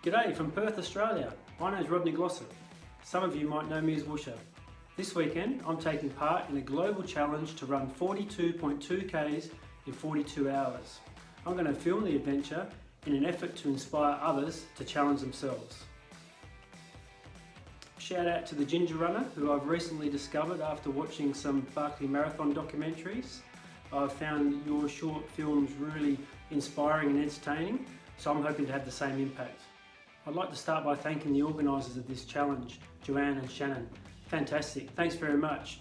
G'day from Perth, Australia. My name is Rodney Glossop. Some of you might know me as Woosha. This weekend I'm taking part in a global challenge to run 42.2 k's in 42 hours. I'm going to film the adventure in an effort to inspire others to challenge themselves. Shout out to the Ginger Runner, who I've recently discovered after watching some Barkley Marathon documentaries. I've found your short films really inspiring and entertaining, so I'm hoping to have the same impact. I'd like to start by thanking the organisers of this challenge, Joanne and Shannon. Fantastic, thanks very much.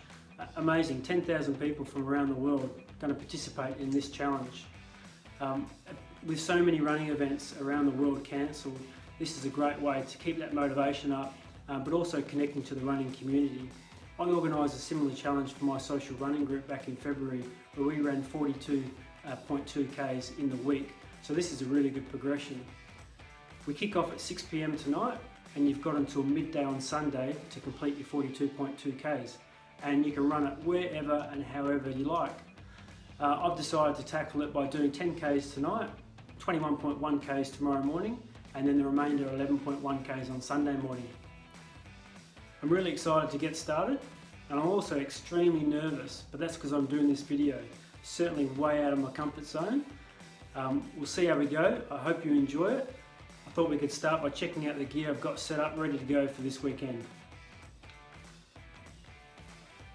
Amazing, 10,000 people from around the world going to participate in this challenge. With so many running events around the world cancelled, this is a great way to keep that motivation up, but also connecting to the running community. I organised a similar challenge for my social running group back in February, where we ran 42.2 k's in the week, so this is a really good progression. We kick off at 6 p.m. tonight, and you've got until midday on Sunday to complete your 42.2 k's, and you can run it wherever and however you like. I've decided to tackle it by doing 10 k's tonight, 21.1 k's tomorrow morning, and then the remainder 11.1 k's on Sunday morning. I'm really excited to get started, and I'm also extremely nervous, but that's because I'm doing this video. Certainly way out of my comfort zone. We'll see how we go. I hope you enjoy it. I thought we could start by checking out the gear I've got set up ready to go for this weekend.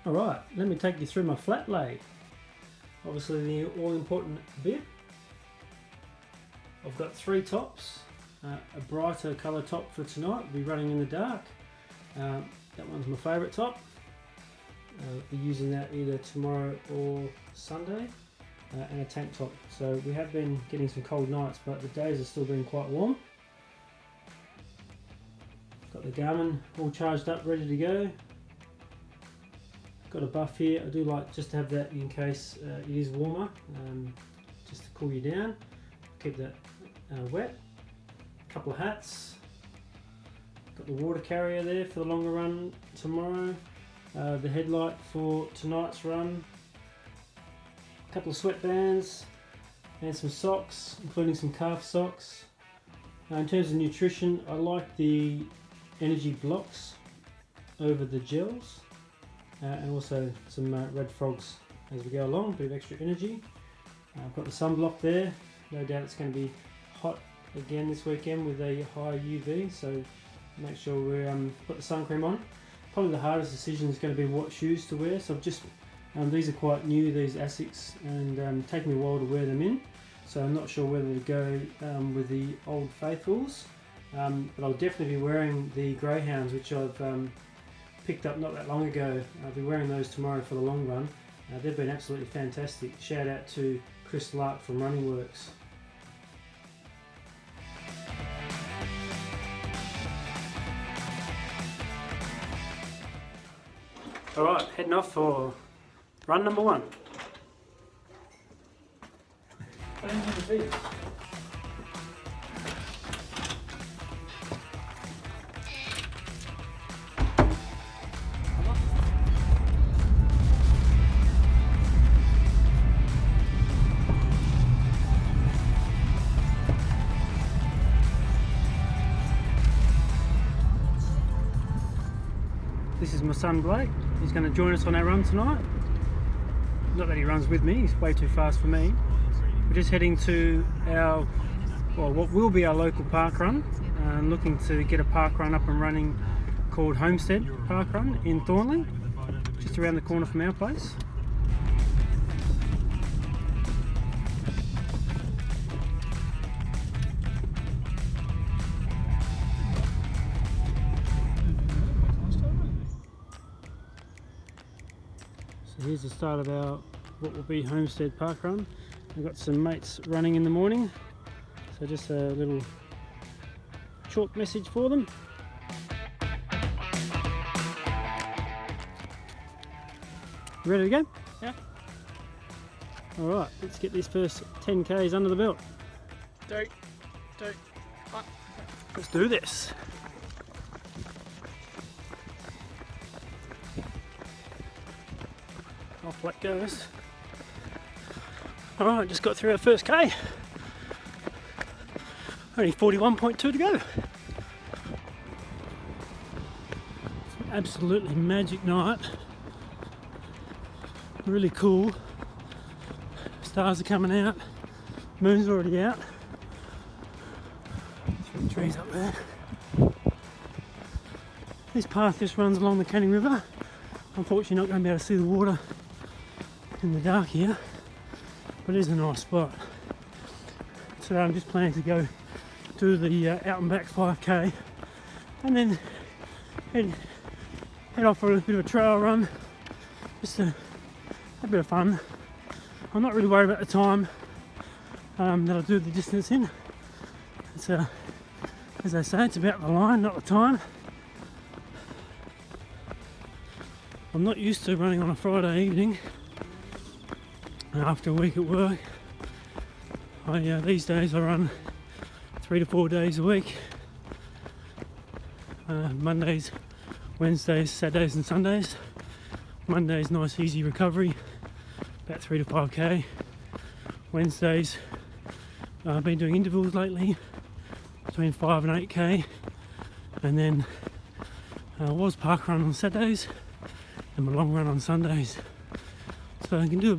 Alright, let me take you through my flat lay. Obviously the all important bib. I've got 3 tops. A brighter colour top for tonight, we'll be running in the dark. That one's my favourite top. I'll be using that either tomorrow or Sunday. And a tank top. So we have been getting some cold nights, but the days are still being quite warm. Got the Garmin all charged up, ready to go. Got a buff here. I do like just to have that in case it is warmer, just to cool you down. Keep that wet. A couple of hats. Got the water carrier there for the longer run tomorrow. The headlight for tonight's run. A couple of sweatbands and some socks, including some calf socks. In terms of nutrition, I like the energy blocks over the gels, and also some red frogs as we go along, a bit of extra energy. I've got the sunblock there. No doubt it's going to be hot again this weekend with a high UV, so make sure we put the sun cream on. Probably the hardest decision is going to be what shoes to wear, so I've just these are quite new, these Asics, and taking me a while to wear them in, so I'm not sure whether to go with the Old Faithfuls, but I'll definitely be wearing the Greyhounds, which I've picked up not that long ago. I'll be wearing those tomorrow for the long run. They've been absolutely fantastic. Shout out to Chris Lark from Running Works. Alright, heading off for run number 1. This is my son Blake. He's going to join us on our run tonight. Not that he runs with me, he's way too fast for me. We're just heading to our, well, what will be our local park run. Looking to get a park run up and running called Homestead Park Run in Thornley, just around the corner from our place. So here's the start of our what will be Homestead Park Run. I've got some mates running in the morning, so just a little short message for them. Ready to go? Yeah. Alright, let's get this first 10 k's under the belt. Let's do this. Off that goes. Alright, just got through our first K. Only 41.2 to go. Absolutely magic night. Really cool. Stars are coming out. Moon's already out. Some trees up there. This path just runs along the Canning River. Unfortunately not going to be able to see the water in the dark here, but it is a nice spot. Today I'm just planning to go do the out and back 5k and then head off for a bit of a trail run, just a bit of fun. I'm not really worried about the time that I'll do the distance in. It's as they say, it's about the line, not the time. I'm not used to running on a Friday evening after a week at work. These days I run 3 to 4 days a week. Mondays, Wednesdays, Saturdays and Sundays. Mondays, nice easy recovery, about 3 to 5k. Wednesdays, I've been doing intervals lately, between 5 and 8k. And then was park run on Saturdays and my long run on Sundays. So I can do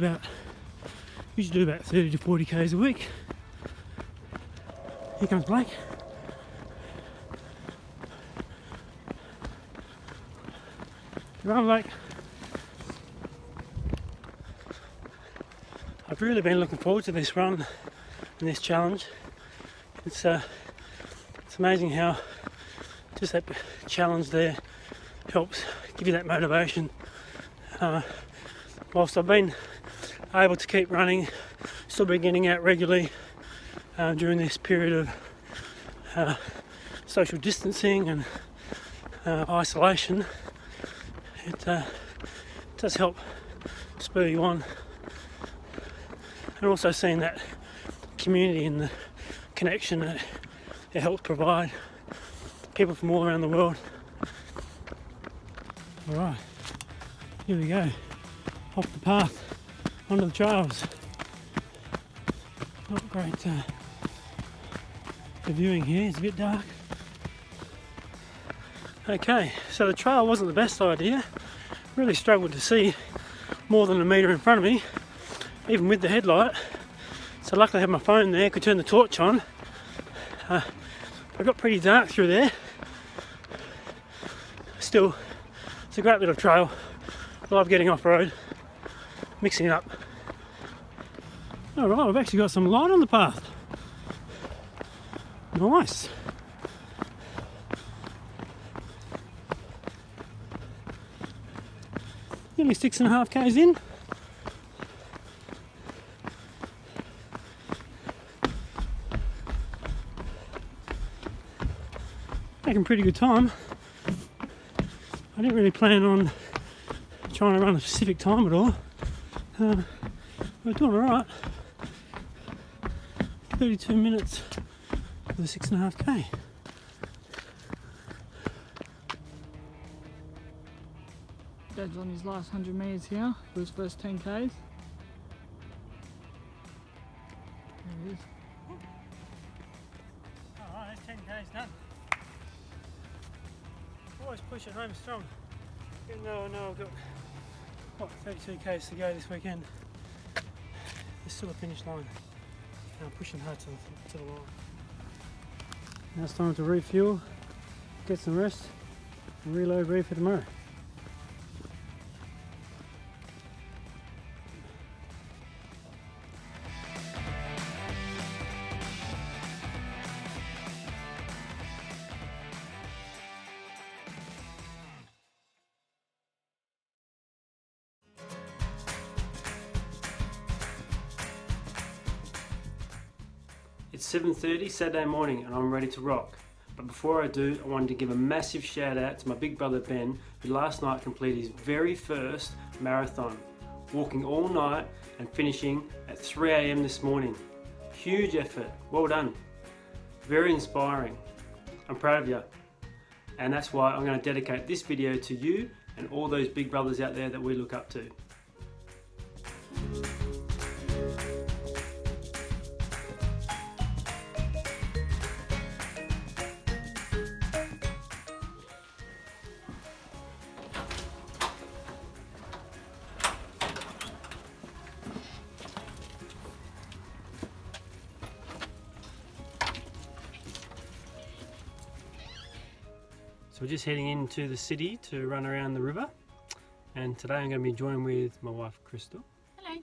usually do about 30 to 40 k's a week. Here comes Blake. Run, Blake. I've really been looking forward to this run and this challenge. It's amazing how just that challenge there helps give you that motivation. Whilst I've been able to keep running, still been getting out regularly during this period of social distancing and isolation, it does help spur you on. And also seeing that community and the connection that it helps provide people from all around the world. Alright, here we go, off the path, onto the trails. Not great for viewing here, it's a bit dark. Okay, so the trail wasn't the best idea. Really struggled to see more than a metre in front of me, even with the headlight. So luckily I had my phone there, could turn the torch on. I got pretty dark through there. Still, it's a great little trail. Love getting off-road, mixing it up. Alright, we've actually got some light on the path. Nice. Nearly 6.5 k's in. Making pretty good time. I didn't really plan on trying to run a specific time at all. We're doing alright. 32 minutes for the 6.5k. Dad's on his last 100 metres here for his first 10k's. There it is. Alright, that's 10k's done. Always push it home strong. Even though I know I've got 32 k's to go this weekend, there's still a finish line. And I'm pushing hard to the line. Now it's time to refuel, get some rest, and reload ready for tomorrow. It's 7:30 Saturday morning and I'm ready to rock. But before I do, I wanted to give a massive shout out to my big brother Ben, who last night completed his very first marathon, walking all night and finishing at 3 AM this morning. Huge effort, well done. Very inspiring. I'm proud of you. And that's why I'm going to dedicate this video to you and all those big brothers out there that we look up to. So we're just heading into the city to run around the river, and today I'm going to be joined with my wife Crystal. Hello.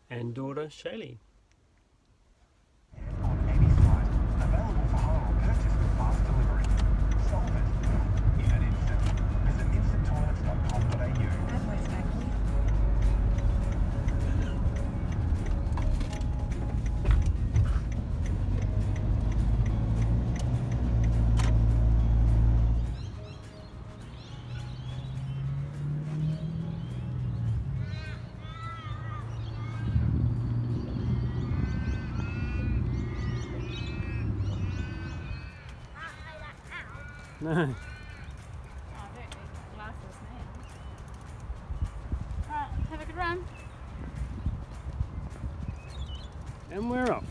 And daughter Shaylee. On any site, available for hire or purchase with fast delivery. Solve it in an instant. Visit instanttoilets.com.au. No. I don't need glasses now. Alright, have a good run. And we're off.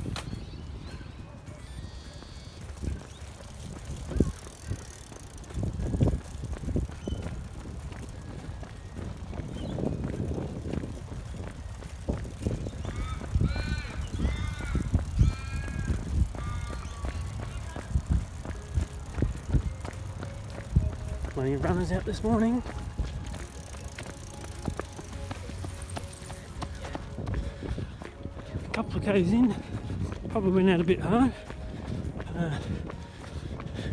Plenty of runners out this morning. A couple of k's in, probably went out a bit hard. A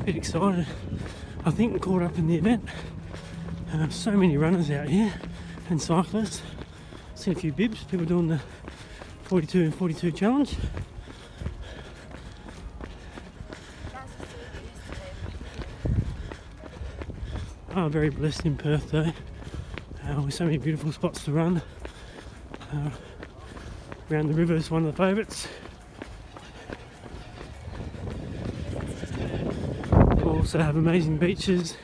bit excited, I think, and caught up in the event. So many runners out here and cyclists. Seen a few bibs, people doing the 42 and 42 challenge. I'm very blessed in Perth though, with so many beautiful spots to run. Around the river is one of the favourites. We also have amazing beaches.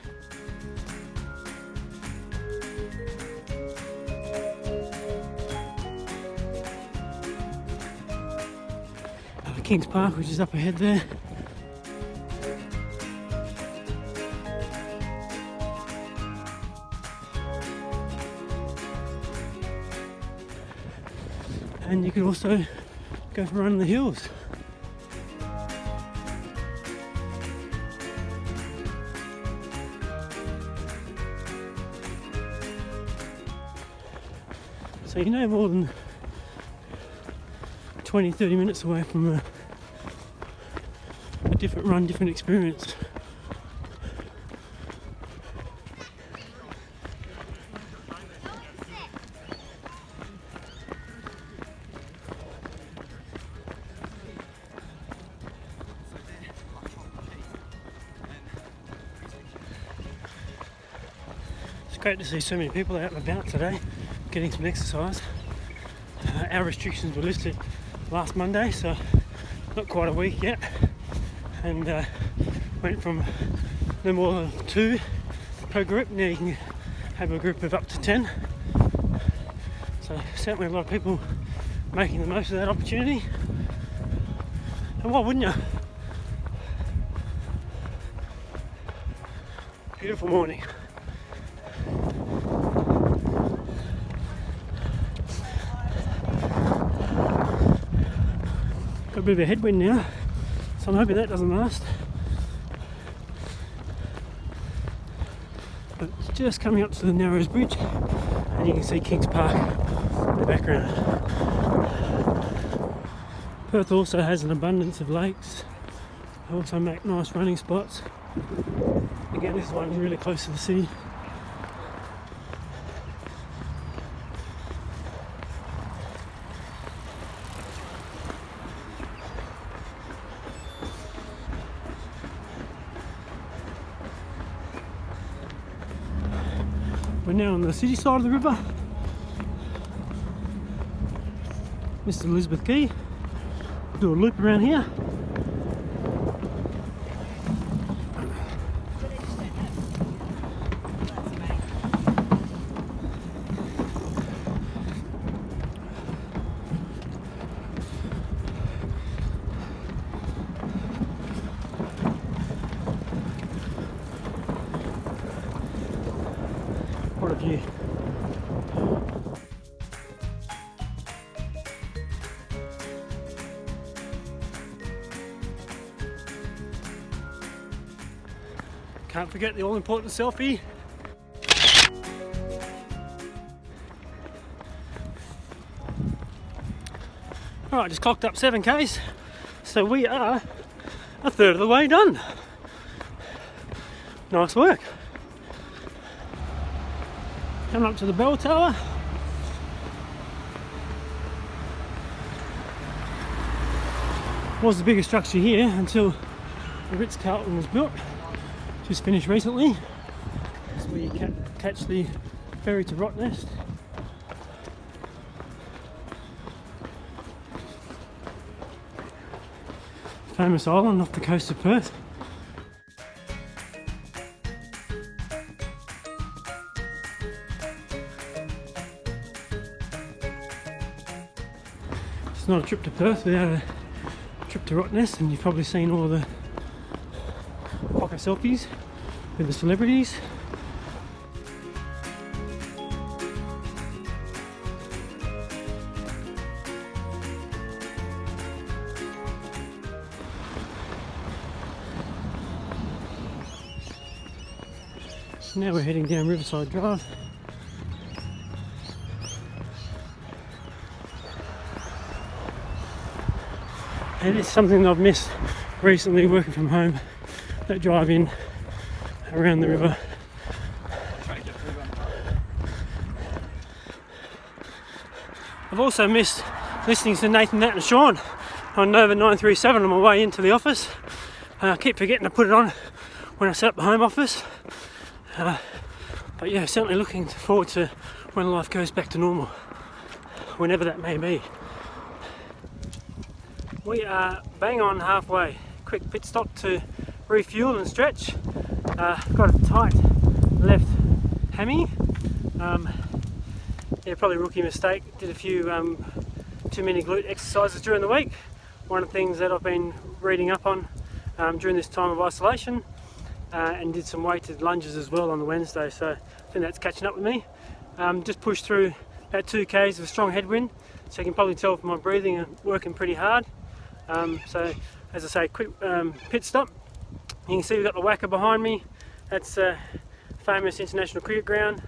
Kings Park, which is up ahead there. And you can also go for a run in the hills. So you're no more than 20-30 minutes away from a different run, different experience. It's great to see so many people out and about today, getting some exercise. Our restrictions were lifted last Monday, so not quite a week yet, and went from no more than 2 per group. Now you can have a group of up to 10. So certainly a lot of people making the most of that opportunity. And why wouldn't you? Beautiful morning. Got a bit of a headwind now, so I'm hoping that doesn't last. But it's just coming up to the Narrows Bridge, and you can see Kings Park in the background. Perth also has an abundance of lakes. They also make nice running spots. Again, this one's really close to the city. We're now on the city side of the river. This is Elizabeth Quay. Do a loop around here. What a view. Can't forget the all-important selfie. Alright, just clocked up 7Ks, so we are a third of the way done. Nice work. Coming up to the bell tower. Was the biggest structure here until the Ritz-Carlton was built. Just finished recently. That's where you catch the ferry to Rottnest. Famous island off the coast of Perth. It's not a trip to Perth without a trip to Rottnest, and you've probably seen all the pocket selfies with the celebrities. So now we're heading down Riverside Drive. And it's something that I've missed recently working from home, that drive in around the river. I've also missed listening to Nathan, Nat and Sean on Nova 937 on my way into the office. I keep forgetting to put it on when I set up the home office. But yeah, certainly looking forward to when life goes back to normal, whenever that may be. We are bang on halfway. Quick pit stop to refuel and stretch. Got a tight left hammy. Yeah, probably a rookie mistake. Did a few too many glute exercises during the week. One of the things that I've been reading up on during this time of isolation, and did some weighted lunges as well on the Wednesday. So I think that's catching up with me. Just pushed through about 2Ks of a strong headwind, so you can probably tell from my breathing I'm working pretty hard. So as I say, quick pit stop. You can see we've got the Wacker behind me. That's a famous international cricket ground,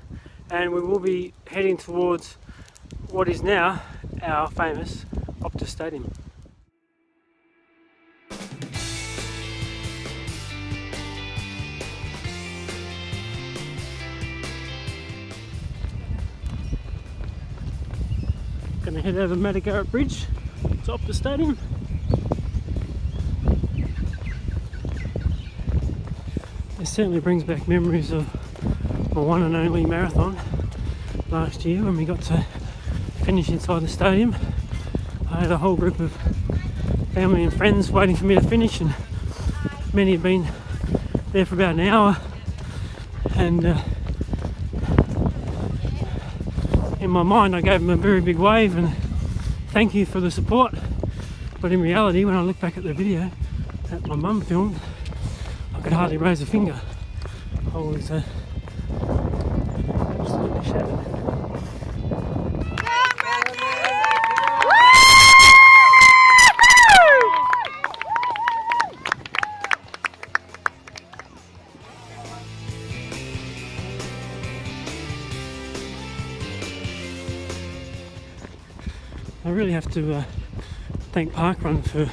and we will be heading towards what is now our famous Optus Stadium. Going to head over Madagarrett Bridge to Optus Stadium. It certainly brings back memories of my one and only marathon last year when we got to finish inside the stadium. I had a whole group of family and friends waiting for me to finish, and many have been there for about an hour, and in my mind I gave them a very big wave and thank you for the support, but in reality when I look back at the video that my mum filmed, I could hardly raise a finger. I was absolutely shattered. I really have to thank Parkrun for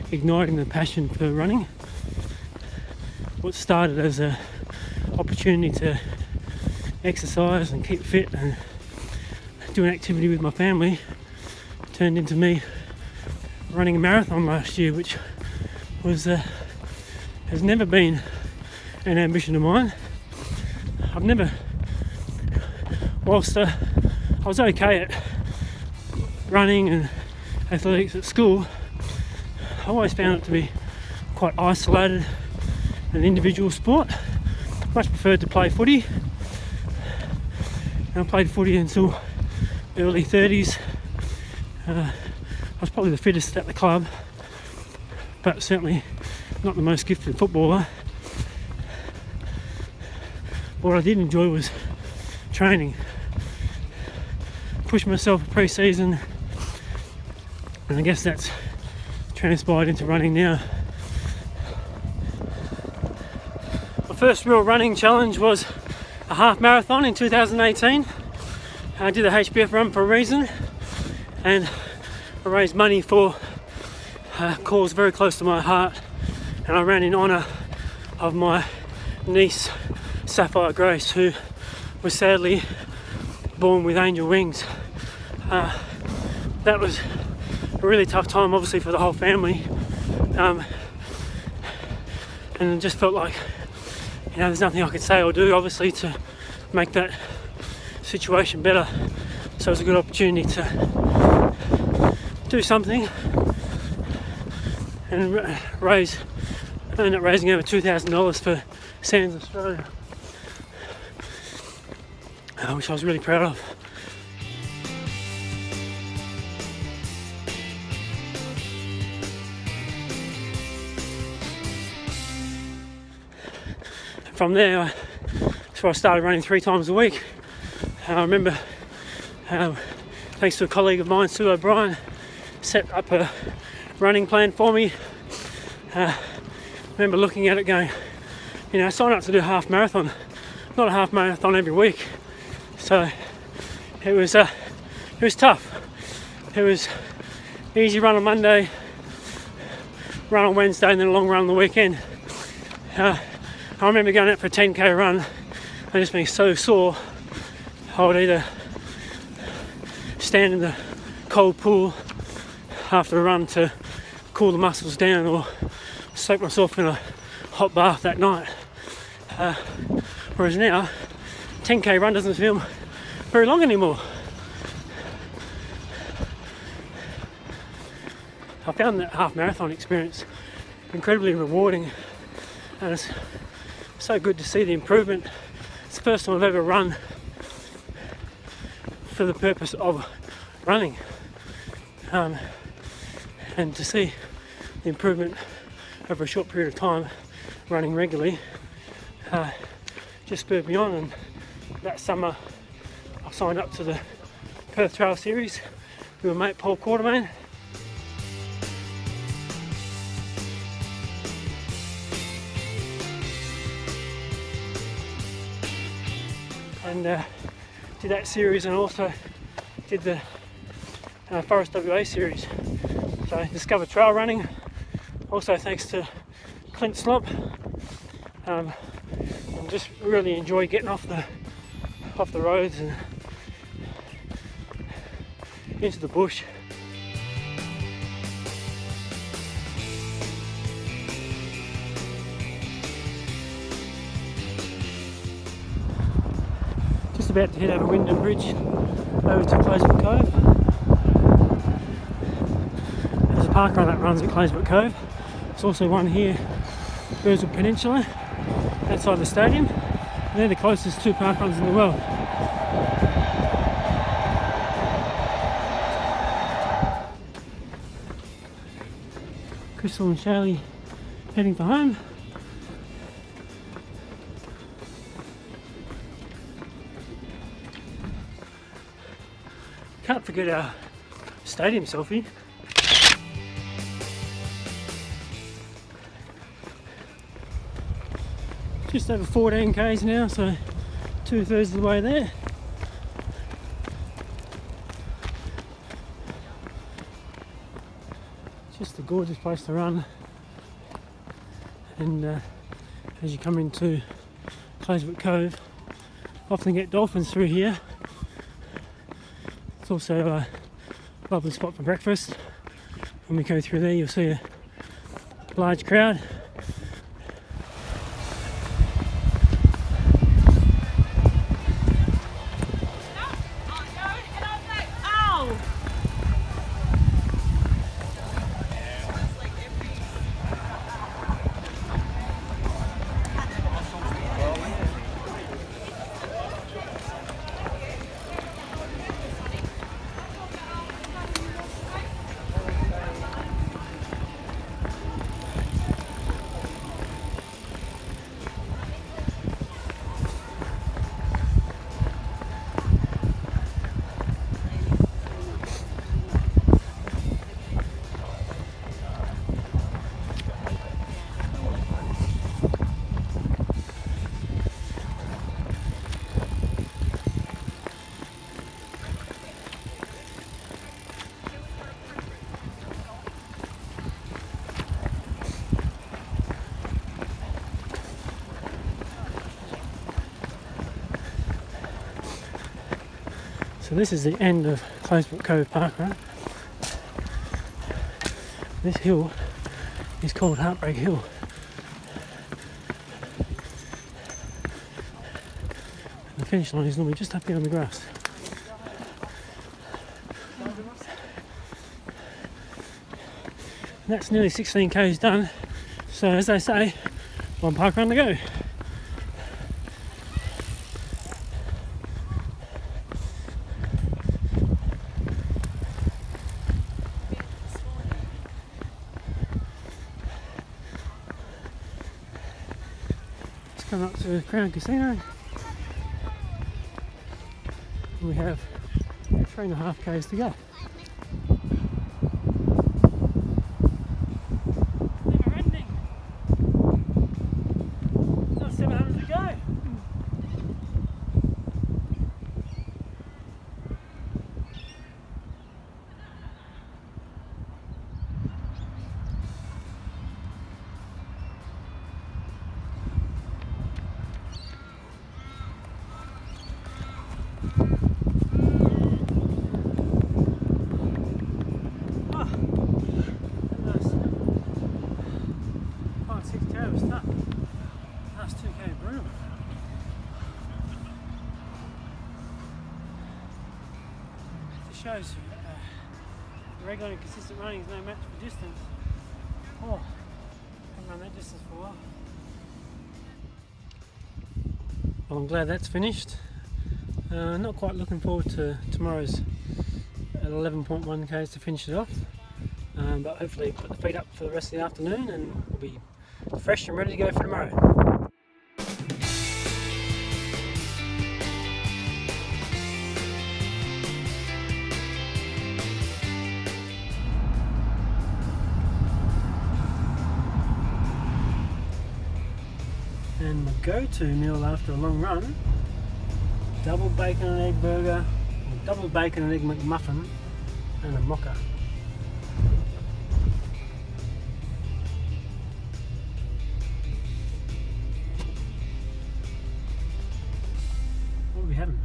igniting the passion for running. What started as an opportunity to exercise and keep fit and do an activity with my family turned into me running a marathon last year, which was has never been an ambition of mine. I've never, whilst I was okay at running and athletics at school, I always found it to be quite isolated, an individual sport. Much preferred to play footy, and I played footy until early 30s. I was probably the fittest at the club, but certainly not the most gifted footballer. What I did enjoy was training. Pushed myself pre-season, and I guess that's transpired into running now. first real running challenge was a half marathon in 2018. I did a HBF run for a reason, and I raised money for a cause very close to my heart, and I ran in honour of my niece Sapphire Grace, who was sadly born with angel wings. That was a really tough time, obviously, for the whole family, and it just felt like, you know, there's nothing I could say or do, obviously, to make that situation better. So it was a good opportunity to do something and I ended up raising over $2,000 for Sands Australia, which I was really proud of. From there, that's where I started running 3 times a week. I remember, thanks to a colleague of mine, Sue O'Brien, set up a running plan for me. I remember looking at it going, you know, I signed up to do a half marathon, not a half marathon every week. So it was tough. It was easy run on Monday, run on Wednesday, and then a long run on the weekend. I remember going out for a 10k run and just being so sore, I would either stand in the cold pool after a run to cool the muscles down, or soak myself in a hot bath that night. Whereas now, 10k run doesn't feel very long anymore. I found that half marathon experience incredibly rewarding, and it's so good to see the improvement. It's the first time I've ever run for the purpose of running, and to see the improvement over a short period of time running regularly just spurred me on. And that summer I signed up to the Perth Trail Series with my mate Paul Quartermain. And did that series, and also did the Forest WA series. So I discovered trail running, also thanks to Clint Slump, and just really enjoy getting off the roads and into the bush. Just about to head over Wyndham Bridge over to Claysbrook Cove. There's a park run that runs at Claysbrook Cove. There's also one here, Burswood Peninsula, outside the stadium. And they're the closest 2 park runs in the world. Crystal and Shaylee heading for home. Can't forget our stadium selfie. Just over 14 k's now, so 2/3 of the way there. Just a gorgeous place to run, and as you come into Claysbrook Cove, often get dolphins through here. It's also a lovely spot for breakfast. When we go through there, you'll see a large crowd. So this is the end of Closebrook Cove Park Run. This hill is called Heartbreak Hill. The finish line is normally just up here on the grass. And that's nearly 16 k's done. So as they say, one park run to go. Just come up to Crown Casino. We have 3.5 k's to go. Never ending. Got 700 to go. Shows regular and consistent running is no match for distance. Oh, I haven't run that distance for a while. Well, I'm glad that's finished. Not quite looking forward to tomorrow's at 11.1 k's to finish it off, but hopefully put the feet up for the rest of the afternoon and we'll be fresh and ready to go for tomorrow. And my go-to meal after a long run, double bacon and egg burger, or double bacon and egg McMuffin, and a mocha. What are we having?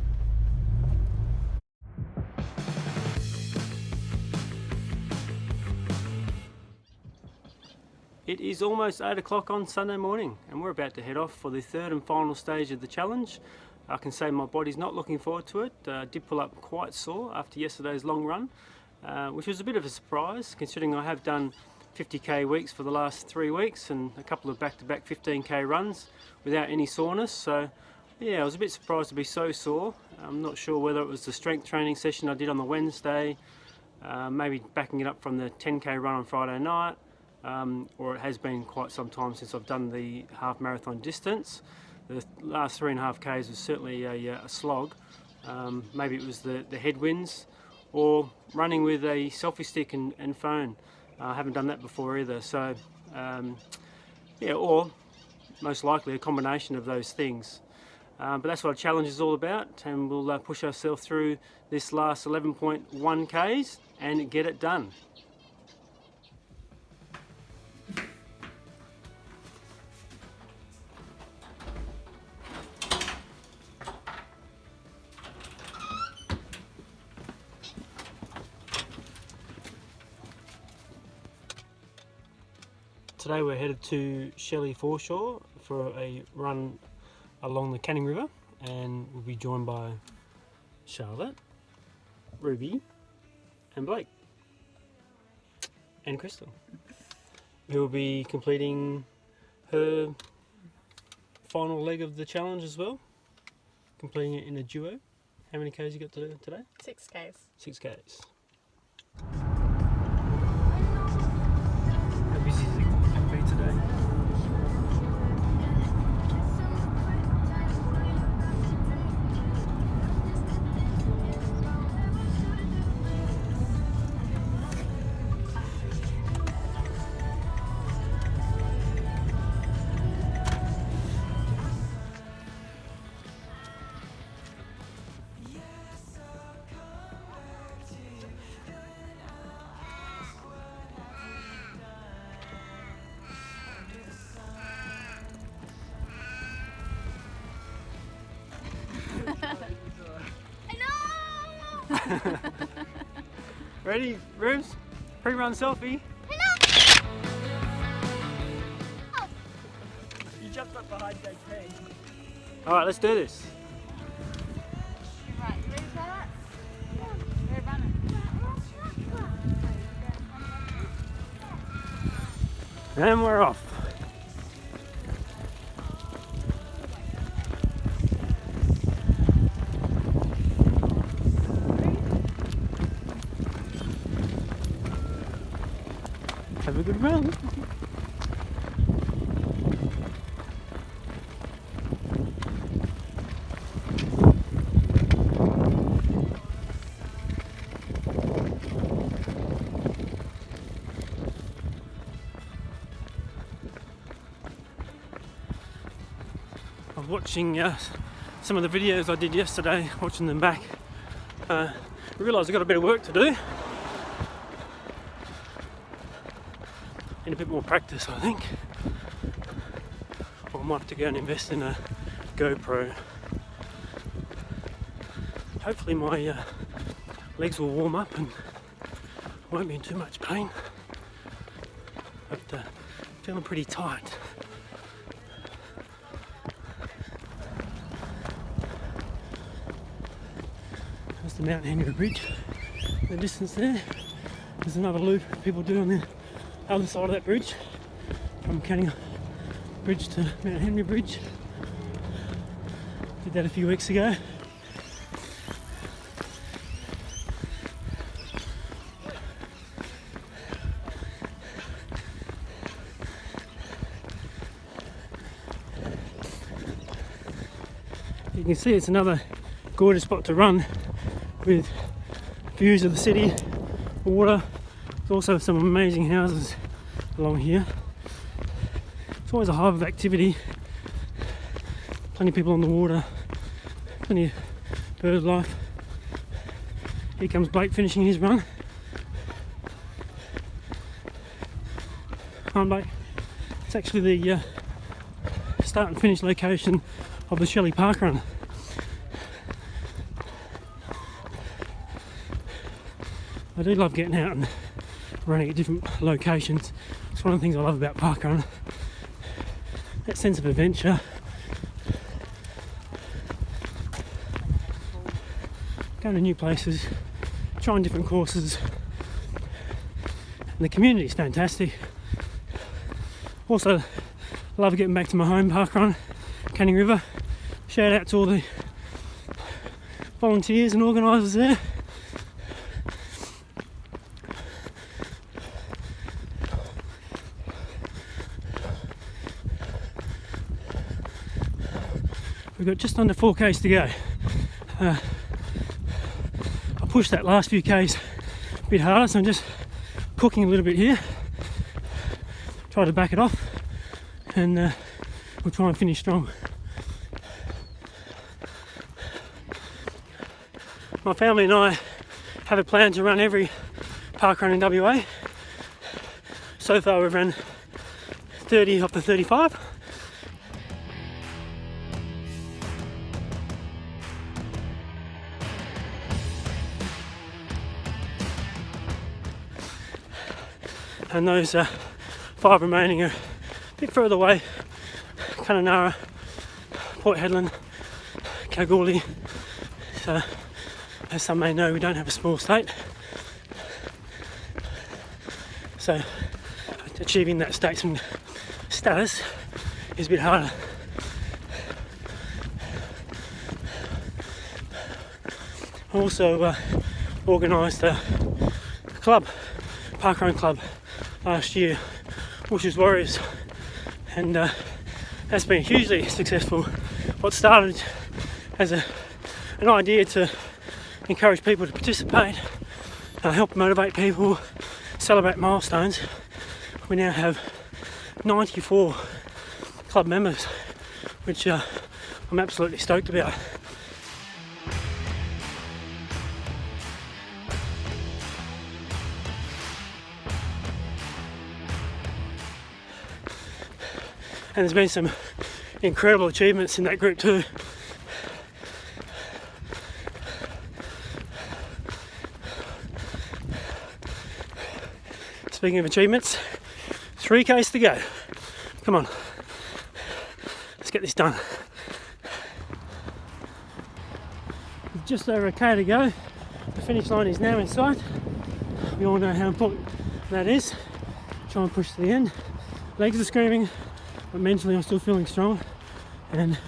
It is almost 8 o'clock on Sunday morning and we're about to head off for the third and final stage of the challenge. I can say my body's not looking forward to it. Did pull up quite sore after yesterday's long run, which was a bit of a surprise considering I have done 50k weeks for the last 3 weeks and a couple of back-to-back 15k runs without any soreness. So yeah, I was a bit surprised to be so sore. I'm not sure whether it was the strength training session I did on the Wednesday, maybe backing it up from the 10k run on Friday night, or it has been quite some time since I've done the half marathon distance. The last 3.5 k's was certainly a slog. Maybe it was the headwinds or running with a selfie stick and phone. I haven't done that before either, so yeah, or most likely a combination of those things. But that's what a challenge is all about, and we'll push ourselves through this last 11.1 k's and get it done. Today we're headed to Shelley Foreshore for a run along the Canning River, and we'll be joined by Charlotte, Ruby and Blake and Crystal, who will be completing her final leg of the challenge as well, completing it in a duo. How many Ks you got to do today? 6 Ks. 6 Ks. How busy is it going to be today? Ready, Rubes? Pre-run selfie. You jumped up behind JP. Alright, let's do this. Right, ready for that? We're running. And we're off. Have a good run. I was watching some of the videos I did yesterday, watching them back. I realised I've got a bit of work to do. Need a bit more practice, I think. Or I might have to go and invest in a GoPro. Hopefully my legs will warm up and won't be in too much pain. But feeling pretty tight. There's the Mount Henry Bridge. In the distance there, there's another loop people do on the other side of that bridge, from Canning Bridge to Mount Henry Bridge. Did that a few weeks ago. You can see it's another gorgeous spot to run with views of the city, water. There's also some amazing houses along here. It's always a hive of activity. Plenty of people on the water, plenty of bird life. Here comes Blake finishing his run. Come on, Blake. It's actually the start and finish location of the Shelley Park run. I do love getting out and running at different locations. It's one of the things I love about parkrun. That sense of adventure. Going to new places, trying different courses. And the community is fantastic. Also, love getting back to my home parkrun, Canning River. Shout out to all the volunteers and organisers there. We've got just under 4 k's to go. I pushed that last few k's a bit harder, so I'm just cooking a little bit here. Try to back it off, and we'll try and finish strong. My family and I have a plan to run every parkrun in WA. So far we've run 30 of the 35. And those 5 remaining are a bit further away. Kununurra, Port Hedland, Kalgoorlie. So, as some may know, we don't have a small state. So achieving that statesman status is a bit harder. I also organised a club, parkrun club, last year, Bush's Warriors, and that's been hugely successful. What started as an idea to encourage people to participate, help motivate people, celebrate milestones. We now have 94 club members, which I'm absolutely stoked about. And there's been some incredible achievements in that group too. Speaking of achievements, 3Ks to go. Come on, let's get this done. Just over a K to go. The finish line is now in sight. We all know how important that is. Try and push to the end. Legs are screaming, but mentally I'm still feeling strong, and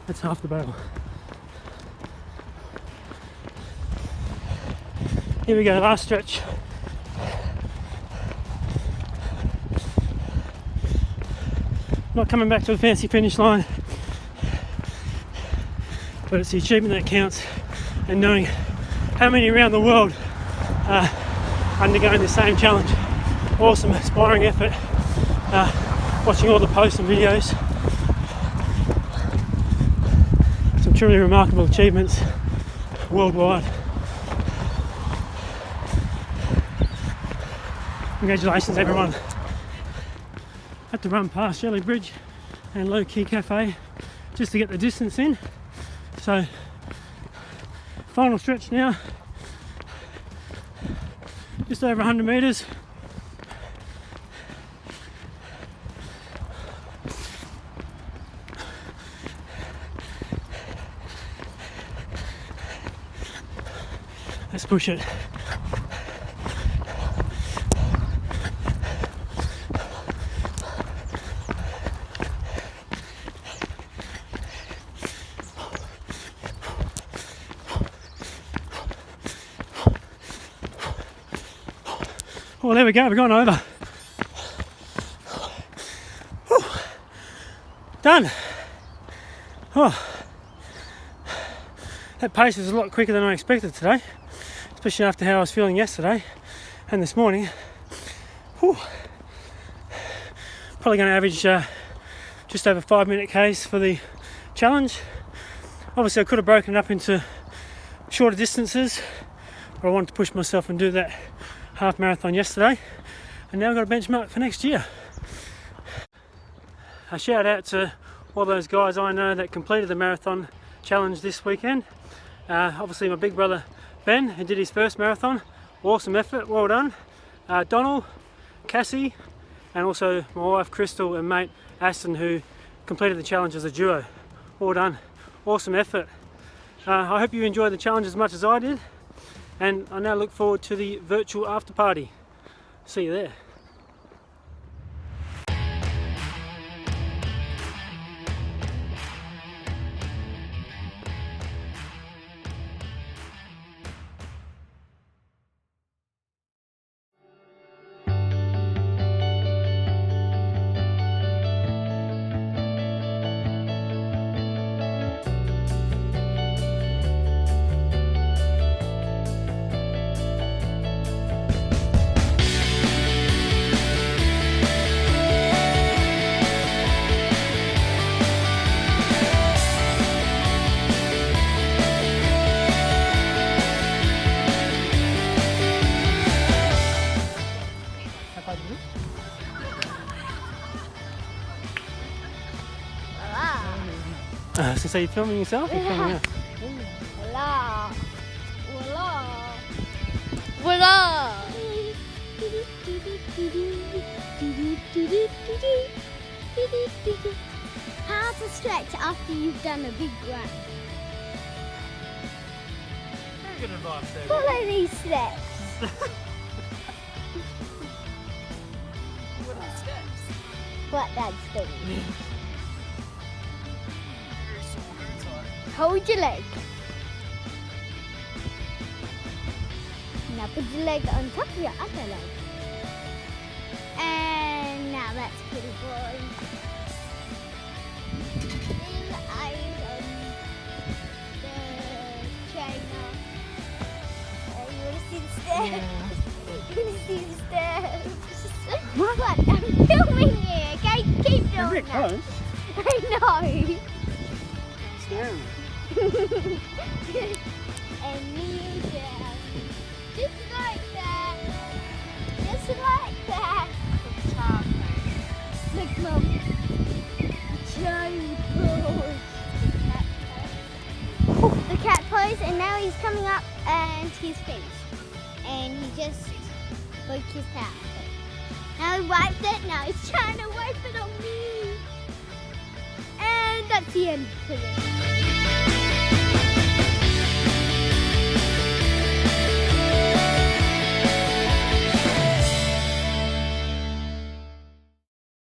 that's half the battle. Here we go, last stretch. Not coming back to a fancy finish line, but it's the achievement that counts, and knowing how many around the world are undergoing the same challenge. Awesome, inspiring effort. Watching all the posts and videos. Some truly remarkable achievements worldwide. Congratulations everyone. Had to run past Shelley Bridge and Low Key Cafe just to get the distance in. So final stretch now. Just over 100 metres. Let's push it. Well, there we go, we've gone over. Whew. Done. Oh. That pace is a lot quicker than I expected today, especially after how I was feeling yesterday and this morning. Whew. Probably going to average just over 5-minute Ks for the challenge. Obviously I could have broken it up into shorter distances, but I wanted to push myself and do that half marathon yesterday, and now I've got a benchmark for next year. A shout out to all those guys I know that completed the marathon challenge this weekend. Obviously my big brother Ben, who did his first marathon. Awesome effort, well done. Donald, Cassie, and also my wife Crystal and mate Aston, who completed the challenge as a duo. Well done, awesome effort. I hope you enjoyed the challenge as much as I did, and I now look forward to the virtual after party. See you there. So you're filming yourself? You're filming us? Voila! Voila! Voila! How to stretch after you've done a big run. Very good advice there. Follow these steps. What are the steps? What Dad's doing. Very sore inside. Hold your leg. Now put your leg on top of your other leg. And now that's pretty boy. Then eyes on the trainer. You want to see the steps? Yeah. You want to see the steps? What? I'm filming you. Okay, keep You're a doing bit that. close. I know. Scaring. And kneel down. Just like that. Just like that. Look, Mum. Giant pose. The cat pose, and now he's coming up and he's finished. And he just broke his tail. Now he wiped it, now he's trying to wipe it on me. And that's the end for this.